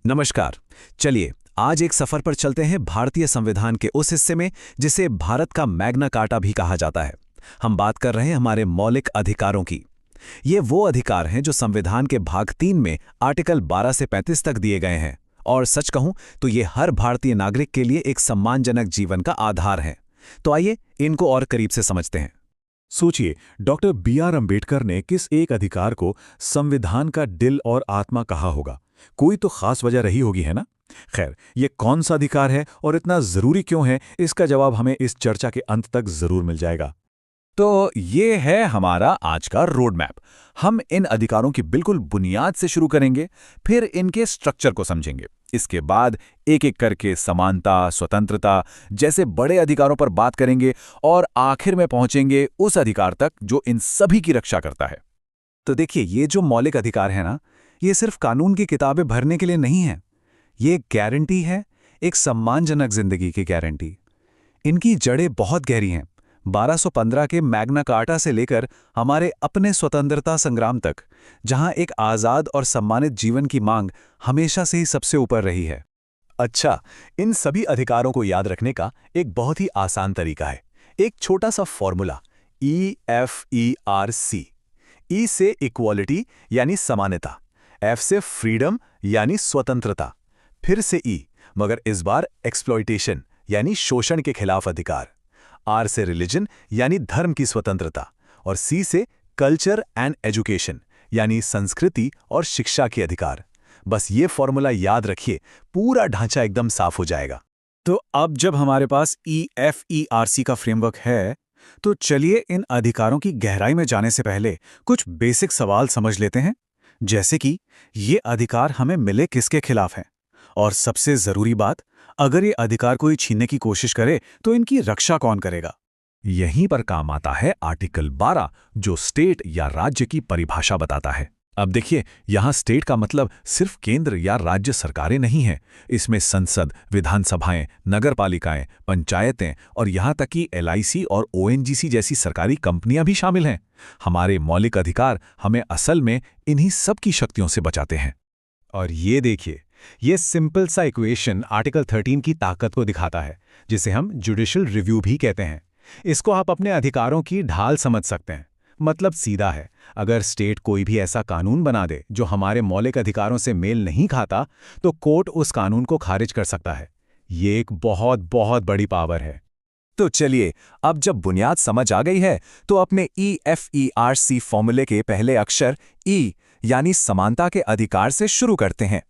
नमस्कार। चलिए आज एक सफर पर चलते हैं भारतीय संविधान के उस हिस्से में जिसे भारत का मैग्ना कार्टा भी कहा जाता है। हम बात कर रहे हैं हमारे मौलिक अधिकारों की। ये वो अधिकार हैं जो संविधान के भाग 3 में आर्टिकल 12 से 35 तक दिए गए हैं और सच कहूं तो ये हर भारतीय नागरिक के लिए एक सम्मानजनक जीवन का आधार है। तो आइए इनको और करीब से समझते हैं। सोचिए, डॉक्टर बी.आर. अंबेडकर ने किस एक अधिकार को संविधान का दिल और आत्मा कहा होगा? कोई तो खास वजह रही होगी, है ना? खैर, ये कौन सा अधिकार है और इतना जरूरी क्यों है, इसका जवाब हमें इस चर्चा के अंत तक जरूर मिल जाएगा। तो ये है हमारा आज का रोड मैप। हम इन अधिकारों की बिल्कुल बुनियाद से शुरू करेंगे, फिर इनके स्ट्रक्चर को समझेंगे। इसके बाद एक एक करके समानता, स्वतंत्रता जैसे बड़े अधिकारों पर बात करेंगे और आखिर में पहुंचेंगे उस अधिकार तक जो इन सभी की रक्षा करता है। तो देखिए, ये जो मौलिक अधिकार है ना, ये सिर्फ कानून की किताबें भरने के लिए नहीं है। ये एक गारंटी है, एक सम्मानजनक जिंदगी की गारंटी। इनकी जड़ें बहुत गहरी हैं। 1215 के मैग्ना कार्टा से लेकर हमारे अपने स्वतंत्रता संग्राम तक, जहां एक आज़ाद और सम्मानित जीवन की मांग हमेशा से ही सबसे ऊपर रही है। अच्छा, इन सभी अधिकारों को याद रखने का एक बहुत ही आसान तरीका है। एक छोटा सा फॉर्मूला, EFERC। ई से इक्वालिटी यानी समानता, F से फ्रीडम यानी स्वतंत्रता, फिर से E मगर इस बार एक्सप्लॉयटेशन यानी शोषण के खिलाफ अधिकार, R से रिलीजन यानी धर्म की स्वतंत्रता और C से कल्चर एंड एजुकेशन यानी संस्कृति और शिक्षा के अधिकार। बस ये फॉर्मूला याद रखिए, पूरा ढांचा एकदम साफ हो जाएगा। तो अब जब हमारे पास EFERC का फ्रेमवर्क है, तो चलिए इन अधिकारों की गहराई में जाने से पहले कुछ बेसिक सवाल समझ लेते हैं। जैसे कि ये अधिकार हमें मिले किसके खिलाफ हैं, और सबसे जरूरी बात, अगर ये अधिकार कोई छीनने की कोशिश करे तो इनकी रक्षा कौन करेगा। यहीं पर काम आता है आर्टिकल 12, जो स्टेट या राज्य की परिभाषा बताता है। अब देखिए, यहाँ स्टेट का मतलब सिर्फ केंद्र या राज्य सरकारें नहीं हैं। इसमें संसद, विधानसभाएं, नगरपालिकाएं, पंचायतें और यहाँ तक कि LIC और ONGC जैसी सरकारी कंपनियां भी शामिल हैं। हमारे मौलिक अधिकार हमें असल में इन्हीं सब की शक्तियों से बचाते हैं। और ये देखिए, ये सिंपल सा इक्वेशन आर्टिकल 13 की ताकत को दिखाता है, जिसे हम जुडिशियल रिव्यू भी कहते हैं। इसको आप अपने अधिकारों की ढाल समझ सकते हैं। मतलब सीधा है, अगर स्टेट कोई भी ऐसा कानून बना दे जो हमारे मौलिक अधिकारों से मेल नहीं खाता, तो कोर्ट उस कानून को खारिज कर सकता है। ये एक बहुत बहुत बड़ी पावर है। तो चलिए, अब जब बुनियाद समझ आ गई है, तो अपने EFERC फॉर्मूले के पहले अक्षर E यानी समानता के अधिकार से शुरू करते हैं।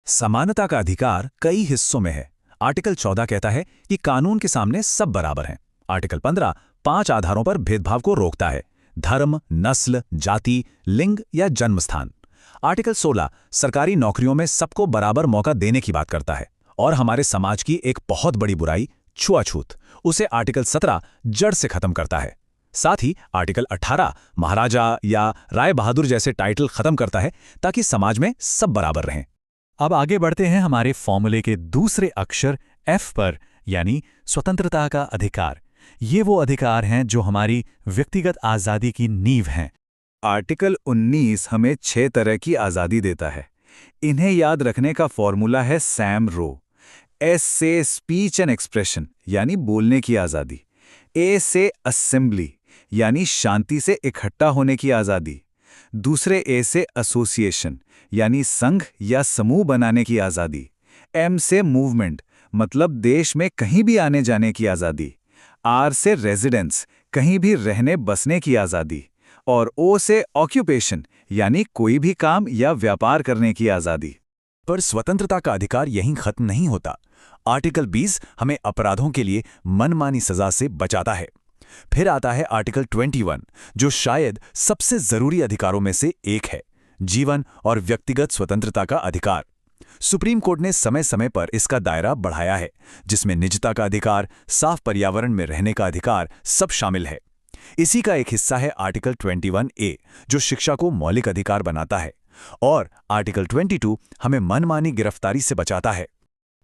समानता का अधिकार कई हिस्सों में है। आर्टिकल 14 कहता है कि कानून के सामने सब बराबर हैं। आर्टिकल 15 5 आधारों पर भेदभाव को रोकता है: धर्म, नस्ल, जाति, लिंग या जन्मस्थान। आर्टिकल 16 सरकारी नौकरियों में सबको बराबर मौका देने की बात करता है। और हमारे समाज की एक बहुत बड़ी बुराई, छुआछूत, उसे आर्टिकल 17 जड़ से खत्म करता है। साथ ही आर्टिकल 18 महाराजा या राय बहादुर जैसे टाइटल खत्म करता है, ताकि समाज में सब बराबर रहें। अब आगे बढ़ते हैं हमारे फॉर्मूले के दूसरे अक्षर F पर, यानी स्वतंत्रता का अधिकार। ये वो अधिकार हैं जो हमारी व्यक्तिगत आज़ादी की नींव हैं। आर्टिकल 19 हमें 6 तरह की आज़ादी देता है। इन्हें याद रखने का फॉर्मूला है सैम रो। S से स्पीच एंड एक्सप्रेशन यानी बोलने की आज़ादी, A से असेंबली यानी शांति से इकट्ठा होने की आज़ादी, दूसरे A से एसोसिएशन यानी संघ या समूह बनाने की आज़ादी, M से मूवमेंट मतलब देश में कहीं भी आने जाने की आज़ादी, R से रेजिडेंस कहीं भी रहने बसने की आज़ादी और O से ऑक्यूपेशन यानी कोई भी काम या व्यापार करने की आज़ादी। पर स्वतंत्रता का अधिकार यहीं खत्म नहीं होता। आर्टिकल 20 हमें अपराधों के लिए मनमानी सजा से बचाता है। फिर आता है आर्टिकल 21, जो शायद सबसे जरूरी अधिकारों में से एक है: जीवन और व्यक्तिगत स्वतंत्रता का अधिकार। सुप्रीम कोर्ट ने समय समय पर इसका दायरा बढ़ाया है, जिसमें निजता का अधिकार, साफ पर्यावरण में रहने का अधिकार सब शामिल है। इसी का एक हिस्सा है आर्टिकल 21A, जो शिक्षा को मौलिक अधिकार बनाता है। और आर्टिकल 22 हमें मनमानी गिरफ्तारी से बचाता है।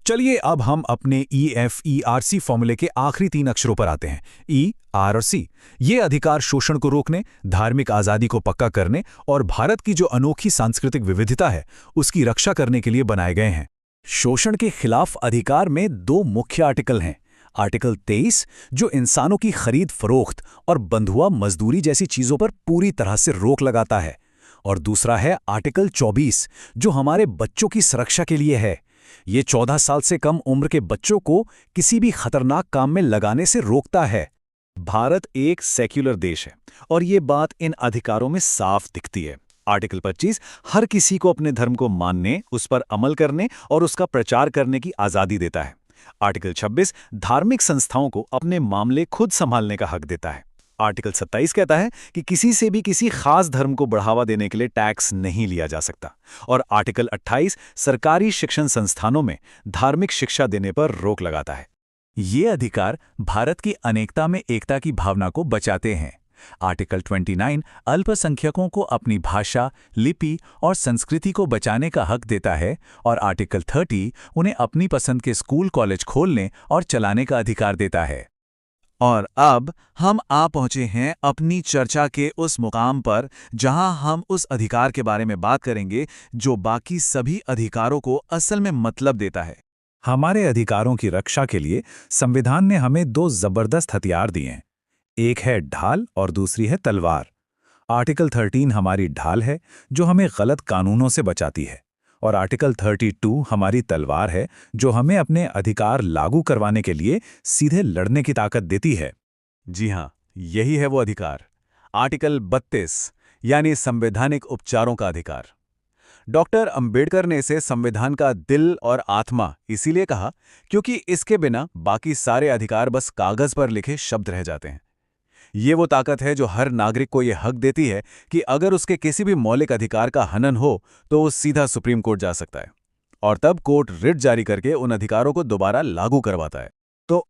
चलिए अब हम अपने EFERC फॉर्मूले के आखिरी 3 अक्षरों पर आते हैं, E, R और C। ये अधिकार शोषण को रोकने, धार्मिक आज़ादी को पक्का करने और भारत की जो अनोखी सांस्कृतिक विविधता है उसकी रक्षा करने के लिए बनाए गए हैं। शोषण के खिलाफ अधिकार में दो मुख्य आर्टिकल हैं। आर्टिकल 23 जो इंसानों की खरीद फरोख्त और बंधुआ मजदूरी जैसी चीजों पर पूरी तरह से रोक लगाता है, और दूसरा है आर्टिकल 24 जो हमारे बच्चों की सुरक्षा के लिए है। ये 14 साल से कम उम्र के बच्चों को किसी भी खतरनाक काम में लगाने से रोकता है। भारत एक सेक्युलर देश है और ये बात इन अधिकारों में साफ दिखती है। आर्टिकल 25 हर किसी को अपने धर्म को मानने, उस पर अमल करने और उसका प्रचार करने की आज़ादी देता है। आर्टिकल 26 धार्मिक संस्थाओं को अपने मामले खुद संभालने का हक देता है। आर्टिकल 27 कहता है कि किसी से भी किसी खास धर्म को बढ़ावा देने के लिए टैक्स नहीं लिया जा सकता। और आर्टिकल 28 सरकारी शिक्षण संस्थानों में धार्मिक शिक्षा देने पर रोक लगाता है। ये अधिकार भारत की अनेकता में एकता की भावना को बचाते हैं। आर्टिकल 29 अल्पसंख्यकों को अपनी भाषा, लिपि और संस्कृति को बचाने का हक देता है, और आर्टिकल 30 उन्हें अपनी पसंद के स्कूल कॉलेज खोलने और चलाने का अधिकार देता है। और अब हम आ पहुंचे हैं अपनी चर्चा के उस मुकाम पर जहां हम उस अधिकार के बारे में बात करेंगे जो बाकी सभी अधिकारों को असल में मतलब देता है। हमारे अधिकारों की रक्षा के लिए संविधान ने हमें दो जबरदस्त हथियार दिए हैं। एक है ढाल और दूसरी है तलवार। आर्टिकल 13 हमारी ढाल है जो हमें गलत कानूनों से बचाती है, और आर्टिकल 32 हमारी तलवार है जो हमें अपने अधिकार लागू करवाने के लिए सीधे लड़ने की ताकत देती है। जी हाँ, यही है वो अधिकार। आर्टिकल 32 यानी संवैधानिक उपचारों का अधिकार। डॉक्टर अंबेडकर ने इसे संविधान का दिल और आत्मा इसीलिए कहा क्योंकि इसके बिना बाकी सारे अधिकार बस कागज पर लिखे शब्द रह जाते हैं। ये वो ताकत है जो हर नागरिक को ये हक देती है कि अगर उसके किसी भी मौलिक अधिकार का हनन हो तो वो सीधा सुप्रीम कोर्ट जा सकता है, और तब कोर्ट रिट जारी करके उन अधिकारों को दोबारा लागू करवाता है।